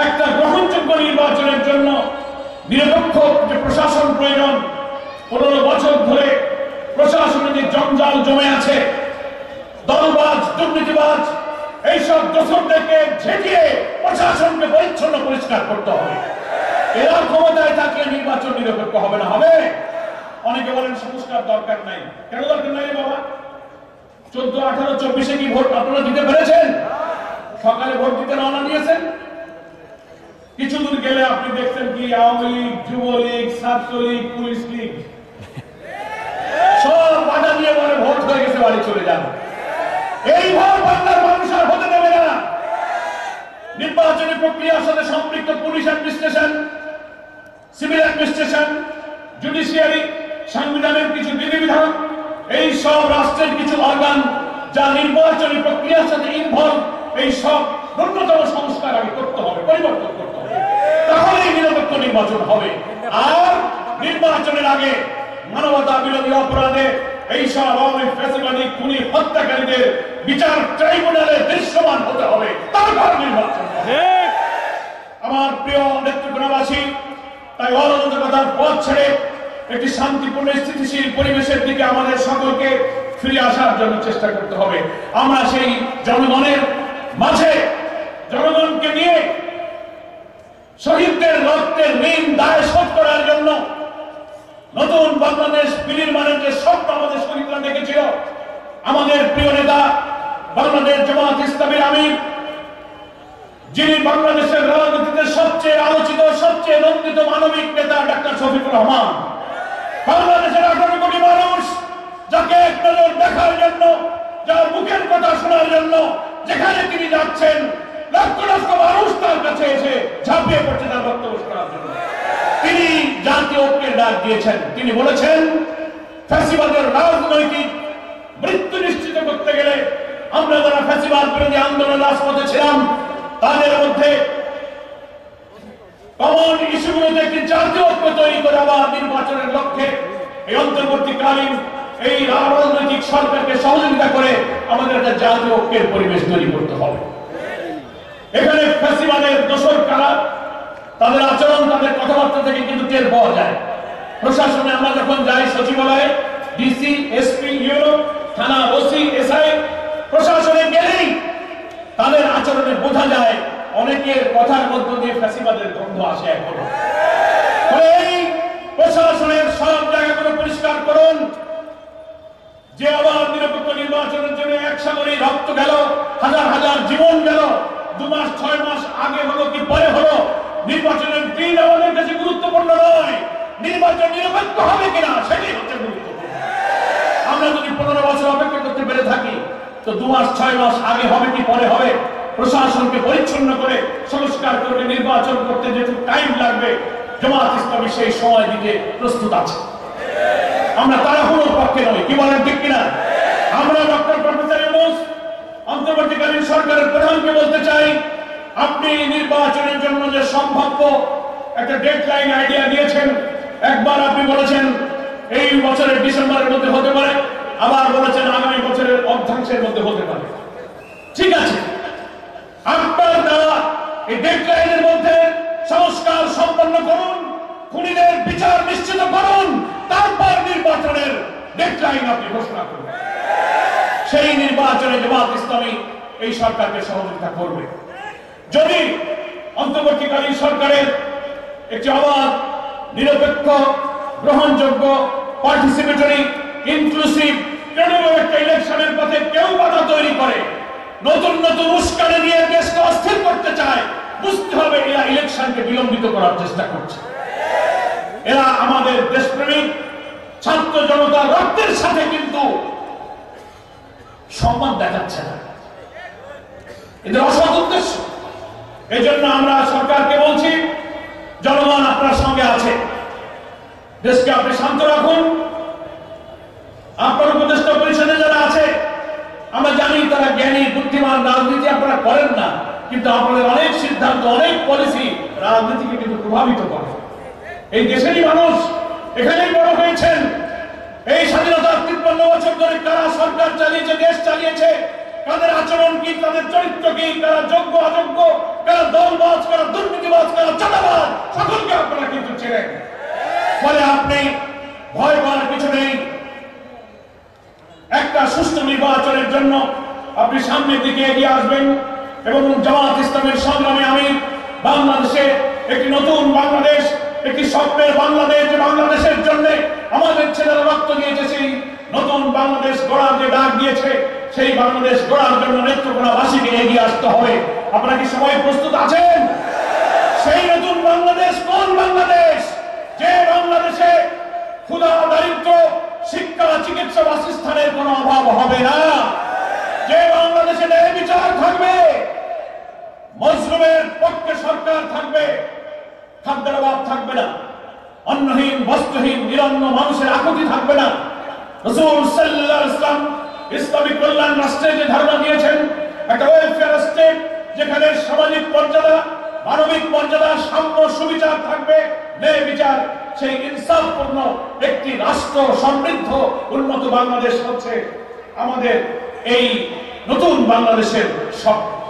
একটা গ্রহণযোগ্য নির্বাচনের জন্য নিরপেক্ষ যে প্রশাসন প্রয়োজন, 15 বছর ধরে প্রশাসনে যে জঞ্জাল জমে আছে, দলবাজ দুর্নীতিবাজ এইসব দোষরদেরকে ঝেঁটিয়ে প্রশাসনকে পরিচ্ছন্ন পরিষ্কার করতে হবে। এরা ক্ষমতায় থাকলে নির্বাচন নিরপেক্ষ হবে না। হবে? অনেকে বলেন সংস্কার দরকার নাই। কেন দরকার নাই বাবা? 14, 18, 24 কি ভোট আপনারা দিতে পেরেছেন? সকালে ভোট দিতে রওনা দিয়েছেন, কিছু দূর গেলে আপনি দেখছেন কি আওয়ামী লীগ, যুবলীগ, ছাত্রলীগ, পুলিশ লীগ সব বাধা দিয়ে বলে ভোট হয়ে গেছে, বাড়ি চলে যান। এই ভোট বাংলার মানুষ আর হতে দেবে না। নির্বাচনী প্রক্রিয়ার সাথে সম্পৃক্ত police administration, civil administration, judiciary, সাংবিধানিক কিছু বিধিবিধান, এই সব রাষ্ট্রের কিছু অর্গান যা নির্বাচনী প্রক্রিয়ার সাথে ইনভলভ, এই সব ন্যূনতম সংস্কার আগে করতে হবে, পরিবর্তন করতে হবে, তাহলেই নিরপেক্ষ নির্বাচন হবে। আর নির্বাচনের আগে মানবতা বিরোধী অপরাধে এই সব আওয়ামী ফ্যাসিবাদী খুনি হত্যাকারীদের বিচার ট্রাইব্যুনালে দৃশ্যমান হতে হবে, তারপর নির্বাচন হবে। আমার প্রিয় নেত্রকোনাবাসী, তাই অরাজকতার পথ ছেড়ে একটি শান্তিপূর্ণ স্থিতিশীল পরিবেশের দিকে আমাদের সকলকে ফিরে আসার জন্য চেষ্টা করতে হবে। আমরা সেই জনগণের মাঝে, জনগণকে নিয়ে শহীদদের রক্তের ঋণ দায় শোধ করার জন্য নতুন বাংলাদেশ বিনির্মাণের যে স্বপ্ন আমাদের শহীদরা দেখেছিল, আমাদের প্রিয় নেতা বাংলাদেশ জামাত ইসলামীর আমির, যিনি বাংলাদেশের রাজনীতিতে সবচেয়ে আলোচিত, সবচেয়ে নন্দিত মানবিক নেতা ডাক্তার শফিকুর রহমান, বাংলাদেশের 18 কোটি মানুষ যাকে এক নজর দেখার জন্য, যার মুখের কথা শোনার জন্য যেখানে তিনি যাচ্ছেন লক্ষ লক্ষ মানুষ তার কাছে এসে ঝাঁপিয়ে পড়ছে তার বক্তব্য শোনার জন্য। তিনি জাতীয় ঐক্যের ডাক দিয়েছেন। তিনি বলেছেন, ফ্যাসিবাদের রাজনৈতিক মৃত্যু নিশ্চিত করতে গেলে আমরা যারা ফ্যাসিবাদ বিরোধী আন্দোলন রাজপথে ছিলাম, তাদের মধ্যে কমন ইস্যুগুলোতে একটি জাতীয় ঐক্য তৈরি করে আবার নির্বাচনের লক্ষ্যে এই অন্তর্বর্তীকালীন এই রাজনৈতিক সরকারকে সহযোগিতা করে আমাদের একটা জাতীয় ঐক্যের পরিবেশ তৈরি করতে হবে। এখানে ফ্যাসিবাদের দোসর কারা, তাদের আচরণ, তাদের কথাবার্তা থেকে কিন্তু টের পাওয়া যায়। প্রশাসনে আমরা যখন যাই, সচিবালয়ে ডিসি, এসপি, ইউরো, থানা, ওসি, এসআই, প্রশাসনে গেলেই তাদের আচরণে বোঝা যায় অনেকের কথার মধ্য দিয়ে ফ্যাসিবাদের গন্ধ আসে। এখনো এই প্রশাসনের সব জায়গাগুলো পরিষ্কার করুন, যে আবার নিরপেক্ষ নির্বাচনের জন্য একসাথে রক্ত গেল, হাজার হাজার জীবন গেল, 2 মাস 6 মাস আগে হলো কি পরে হলো, নির্বাচনের দিন আমাদের কাছে গুরুত্বপূর্ণ নয়, নির্বাচন নিরপেক্ষ হবে কিনা সেটাই হচ্ছে গুরুত্বপূর্ণ। আমরা যদি 15 বছর অপেক্ষা করতে পেরে থাকি, তো 2 মাস 6 মাস আগে হবে কি পরে হবে, প্রশাসনকে পরিচ্ছন্ন করে সংস্কার করে নির্বাচন করতে যেটুকু টাইম লাগবে, জামাত ইসলামী সেই সময় দিতে প্রস্তুত আছে। আমরা তাড়াহুড়োর পক্ষে নই, কি বলেন ঠিক কিনা? আমরা ডক্টর প্রফেসর ইউনূস অন্তর্বর্তীকালীন সরকারের প্রধানকে বলতে চাই, আপনি নির্বাচনের জন্য যে সম্ভাব্য একটা ডেডলাইন আইডিয়া দিয়েছেন, একবার আপনি বলেছেন এই বছরের ডিসেম্বরের মধ্যে হতে পারে, আবার বলেছেন আগামী বছরের অর্ধাংশের মধ্যে হতে পারে। ঠিক আছে, আপনার দেওয়া এই ডেডলাইনের মধ্যে সংস্কার সম্পন্ন করুন, খুনিদের বিচার নিশ্চিত করুন, তারপর নির্বাচনের ডেডলাইন আপনি ঘোষণা করুন। সেই নির্বাচনে জামাত ইসলামী এই সরকারকে সহযোগিতা করবে। যদি অন্তর্বর্তীকালীন সরকারের একটি অবাধ, নিরপেক্ষ, গ্রহণযোগ্য, পার্টিসিপেটরি, ইনক্লুসিভ, ক্রেডিবল একটা ইলেকশনের পথে কেউ বাধা তৈরি করে, নতুন নতুন উস্কানি দিয়ে দেশকে অস্থির করতে চায়, বুঝতে হবে এরা ইলেকশনকে বিলম্বিত করার চেষ্টা করছে। এরা আমাদের দেশপ্রেমিক ছাত্র জনতার রক্তের সাথে কিন্তু সম্মান দেখাচ্ছে না, এদের অসৎ উদ্দেশ্য। এই জন্য আমরা সরকারকে বলছি, জনগণ আপনার সঙ্গে আছে, দেশকে আপনি শান্ত রাখুন। আপনার উপদেষ্টা পরিষদে যারা আছে, আমরা জানি তারা জ্ঞানী, বুদ্ধিমান, রাজনীতি আপনারা করেন না, কিন্তু আপনাদের অনেক সিদ্ধান্ত, অনেক পলিসি রাজনীতিকে কিন্তু প্রভাবিত করে। এই দেশেরই মানুষ, এখানেই বড় হয়েছেন। এই স্বাধীনতার 53 বছর ধরে কারা সরকার চালিয়েছে, দেশ চালিয়েছে, কাদের আচরণ কি, তাদের চরিত্র কি, কারা যোগ্য অযোগ্য, কারা দলবাজ, কারা দুর্নীতিবাজ, সামনের দিকে এগিয়ে আসবেন এবং জামাত ইসলামের সংগ্রামে আমি বাংলাদেশে একটি নতুন বাংলাদেশ, একটি স্বপ্নের বাংলাদেশ, যে বাংলাদেশের জন্য আমাদের ছেলেরা রক্ত দিয়েছে, সেই নতুন বাংলাদেশ গড়ার যে ডাক দিয়েছে, সেই বাংলাদেশ গড়ার জন্য নেত্রকোনাবাসীকে এগিয়ে আসতে হবে। আপনারা কি সবাই প্রস্তুত আছেন? সেই নতুন বাংলাদেশ কোন বাংলাদেশ? যে বাংলাদেশে ক্ষুধা, দারিদ্র, শিক্ষা, চিকিৎসা, বাসস্থানের কোনো অভাব হবে না, যে বাংলাদেশে ন্যায় বিচার থাকবে, মজলুমের পক্ষে সরকার থাকবে, খাদ্যের অভাব থাকবে না, অন্নহীন, বস্ত্রহীন, নিরন্ন মানুষের আকুতি থাকবে না। রাসূল সাল্লাল্লাহু আলাইহি ওয়াসাল্লাম ইসলামিক কল্যাণ রাষ্ট্রে যে ধারণা দিয়েছেন, একটা ওয়েলফেয়ার স্টেট যেখানে সামাজিক মর্যাদা, মানবিক মর্যাদা, সাম্য, সুবিচার থাকবে, ন্যায় বিচার, সেই ইনসাফপূর্ণ একটি রাষ্ট্র, সমৃদ্ধ উন্নত বাংলাদেশ হচ্ছে আমাদের এই নতুন বাংলাদেশের স্বপ্ন।